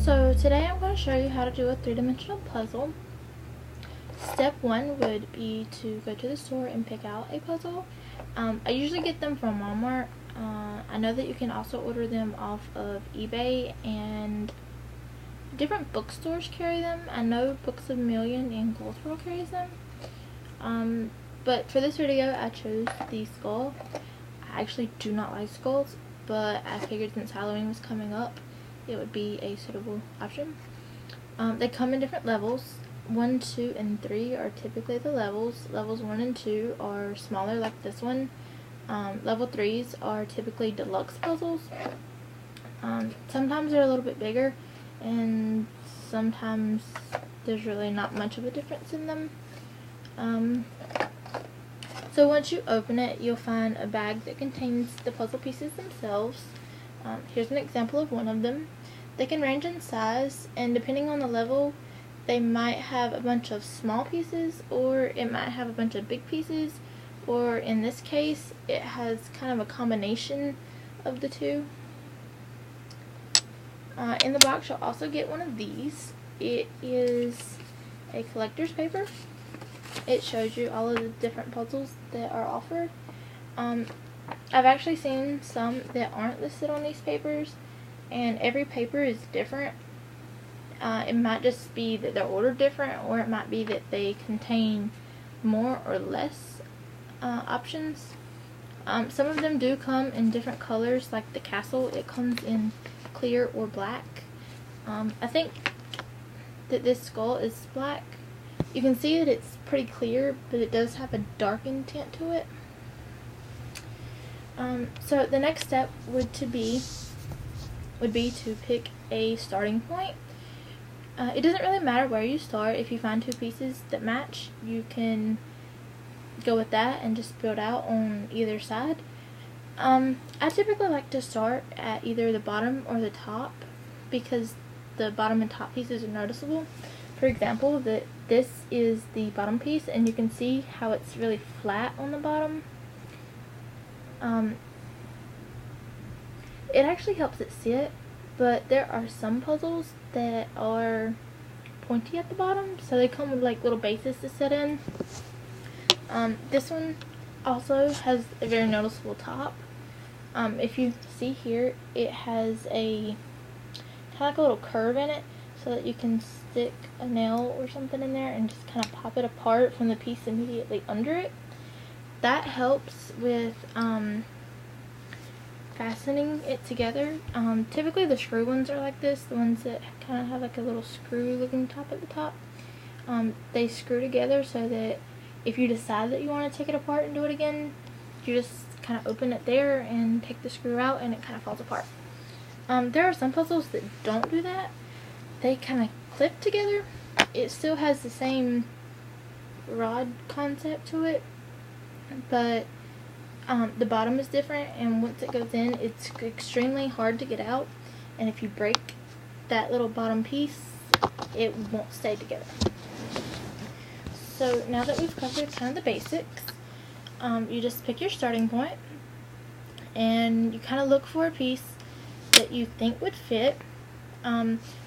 So today I'm going to show you how to do a three-dimensional puzzle. Step one would be to go to the store and pick out a puzzle. I usually get them from Walmart. I know that you can also order them off of eBay, and different bookstores carry them. I know Books A Million in Goldsboro carries them. But for this video I chose the skull. I actually do not like skulls, but I figured since Halloween was coming up, it would be a suitable option. They come in different levels. 1, 2, and 3 are typically the levels. Levels 1 and 2 are smaller, like this one. Level 3s are typically deluxe puzzles. Sometimes they're a little bit bigger, and sometimes there's really not much of a difference in them. So once you open it, you'll find a bag that contains the puzzle pieces themselves. Here's an example of one of them. They can range in size, and depending on the level, they might have a bunch of small pieces, or it might have a bunch of big pieces, or in this case, it has kind of a combination of the two. In the box, you'll also get one of these. It is a collector's paper. It shows you all of the different puzzles that are offered. I've actually seen some that aren't listed on these papers, and every paper is different. It might just be that they're ordered different, or it might be that they contain more or less options. Some of them do come in different colors, like the castle. It comes in clear or black. I think that this skull is black. You can see that it's pretty clear, but it does have a darkened tint to it. So the next step would be to pick a starting point. It doesn't really matter where you start. If you find two pieces that match, you can go with that and just build out on either side. I typically like to start at either the bottom or the top, because the bottom and top pieces are noticeable. For example, this is the bottom piece, and you can see how it's really flat on the bottom. It actually helps it sit, but there are some puzzles that are pointy at the bottom, so they come with like little bases to sit in. This one also has a very noticeable top. If you see here, it has a kind of like a little curve in it, so that you can stick a nail or something in there and just kind of pop it apart from the piece immediately under it. That helps with fastening it together. Typically the screw ones are like this, the ones that kind of have like a little screw looking top at the top. They screw together so that if you decide that you want to take it apart and do it again, you just kind of open it there and take the screw out, and it kind of falls apart. There are some puzzles that don't do that. They kind of clip together. It still has the same rod concept to it, but the bottom is different, and once it goes in, it's extremely hard to get out, and if you break that little bottom piece, it won't stay together. So now that we've covered kind of the basics, you just pick your starting point, and you kind of look for a piece that you think would fit.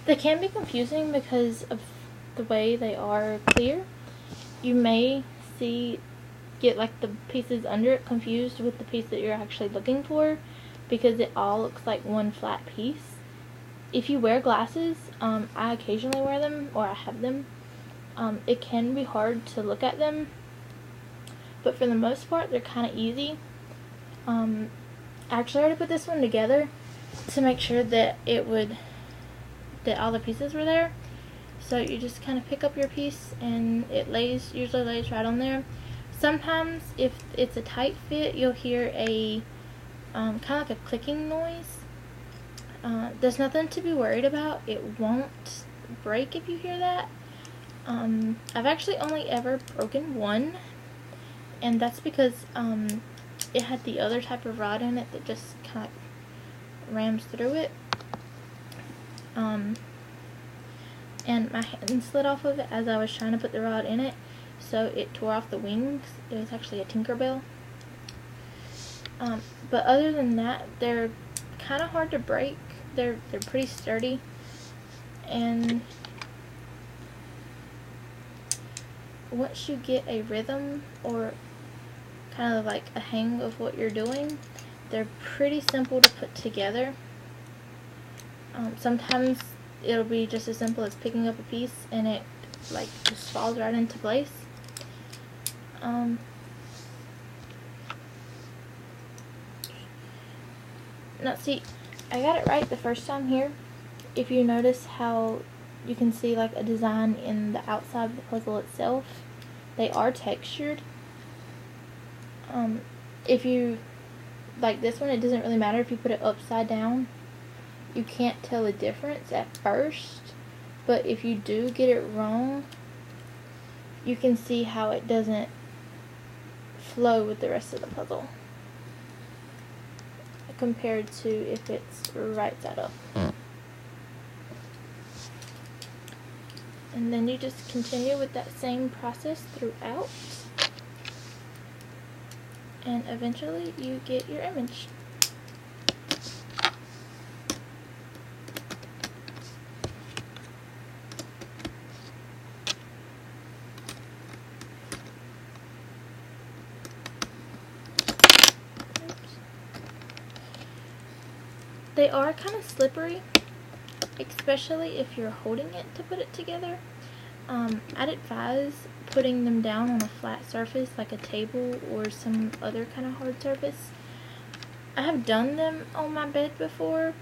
They can be confusing because of the way they are clear. You may get like the pieces under it confused with the piece that you're actually looking for, because it all looks like one flat piece. If you wear glasses, I occasionally wear them, or I have them. It can be hard to look at them, but for the most part they're kind of easy. I actually already put this one together to make sure that all the pieces were there. So you just kind of pick up your piece, and it usually lays right on there. Sometimes if it's a tight fit, you'll hear a kind of like a clicking noise. There's nothing to be worried about. It won't break if you hear that. I've actually only ever broken one, and that's because it had the other type of rod in it that just kind of rams through it. And my hand slid off of it as I was trying to put the rod in it, so it tore off the wings. It was actually a Tinkerbell. But other than that, they're kind of hard to break. They're pretty sturdy. And once you get a rhythm or kind of like a hang of what you're doing, they're pretty simple to put together. Sometimes it'll be just as simple as picking up a piece and it like just falls right into place. Now see, I got it right the first time here. If you notice how you can see like a design in the outside of the puzzle itself, they are textured. If you, like this one, it doesn't really matter if you put it upside down. You can't tell the difference at first, but if you do get it wrong, you can see how it doesn't flow with the rest of the puzzle compared to if it's right side up. And then you just continue with that same process throughout, and eventually you get your image. They are kind of slippery, especially if you're holding it to put it together. I'd advise putting them down on a flat surface like a table or some other kind of hard surface. I have done them on my bed before,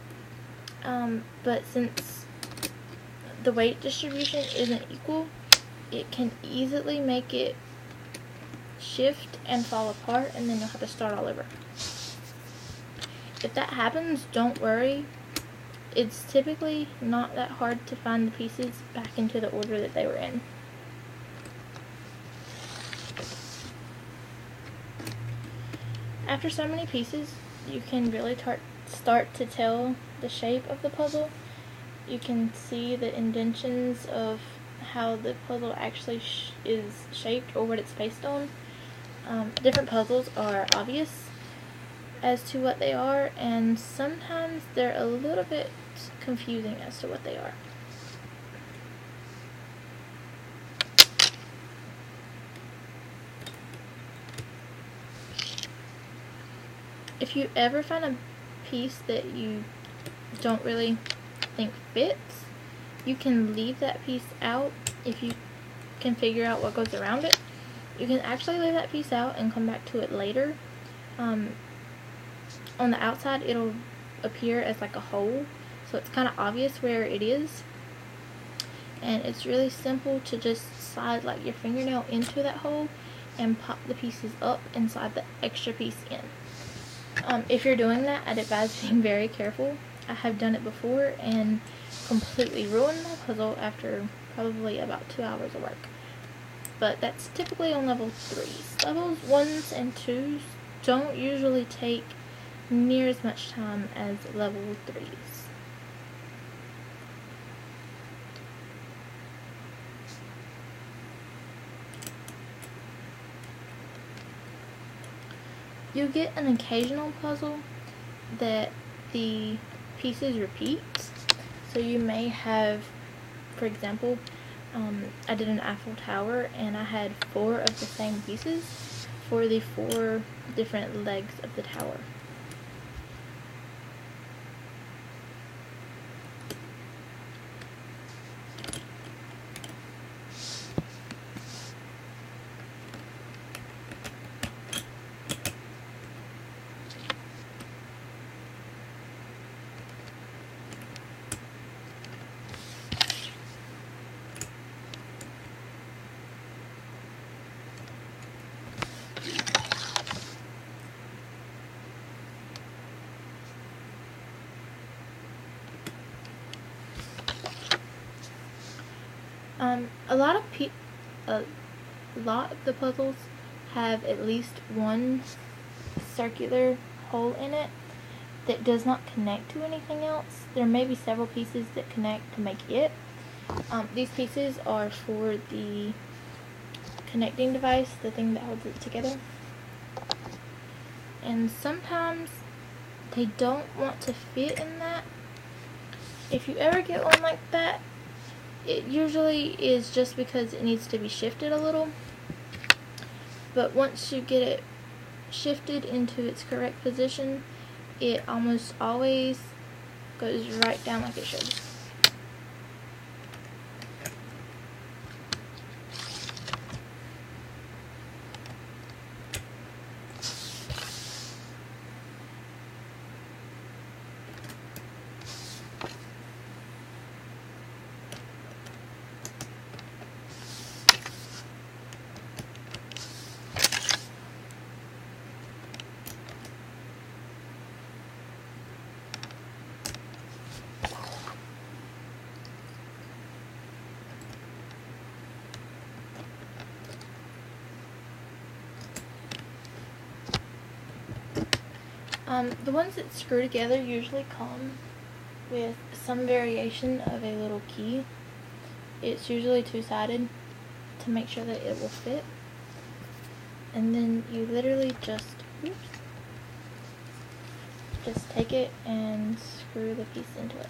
but since the weight distribution isn't equal, it can easily make it shift and fall apart, and then you'll have to start all over. If that happens, don't worry. It's typically not that hard to find the pieces back into the order that they were in. After so many pieces, you can really start to tell the shape of the puzzle. You can see the indentions of how the puzzle actually is shaped or what it's based on. Different puzzles are obvious as to what they are, and sometimes they're a little bit confusing as to what they are. If you ever find a piece that you don't really think fits, you can leave that piece out if you can figure out what goes around it. You can actually leave that piece out and come back to it later. On the outside it'll appear as like a hole, so it's kind of obvious where it is, and it's really simple to just slide like your fingernail into that hole and pop the pieces up inside the extra piece in. If you're doing that, I'd advise being very careful. I have done it before and completely ruined my puzzle after probably about 2 hours of work. But that's typically on level 3s. Levels 1s and 2s don't usually take near as much time as level 3s. You get an occasional puzzle that the pieces repeat. So you may have, for example, I did an Eiffel Tower and I had 4 of the same pieces for the 4 different legs of the tower. A lot of the puzzles have at least one circular hole in it that does not connect to anything else. There may be several pieces that connect to make it. These pieces are for the connecting device, the thing that holds it together. And sometimes they don't want to fit in that. If you ever get one like that, It usually is just because it needs to be shifted a little, but once you get it shifted into its correct position, it almost always goes right down like it should. The ones that screw together usually come with some variation of a little key. It's usually two-sided to make sure that it will fit. And then you literally just take it and screw the piece into it.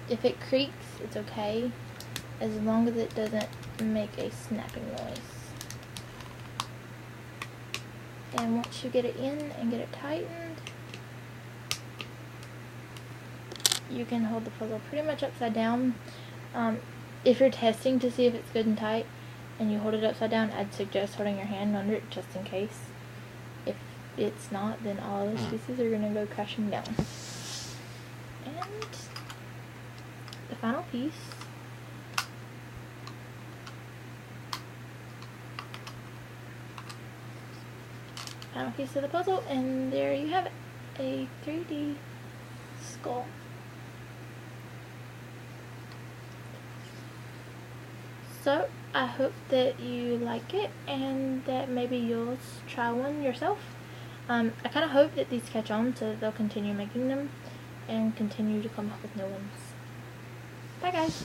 If it creaks, it's okay, as long as it doesn't make a snapping noise. And once you get it in and get it tightened, you can hold the puzzle pretty much upside down. If you're testing to see if it's good and tight and you hold it upside down, I'd suggest holding your hand under it just in case. If it's not, then all those pieces are going to go crashing down. And the final piece. Final piece of the puzzle, and there you have it, a 3D skull. So I hope that you like it and that maybe you'll try one yourself. I kind of hope that these catch on so that they'll continue making them and continue to come up with new ones. Bye guys!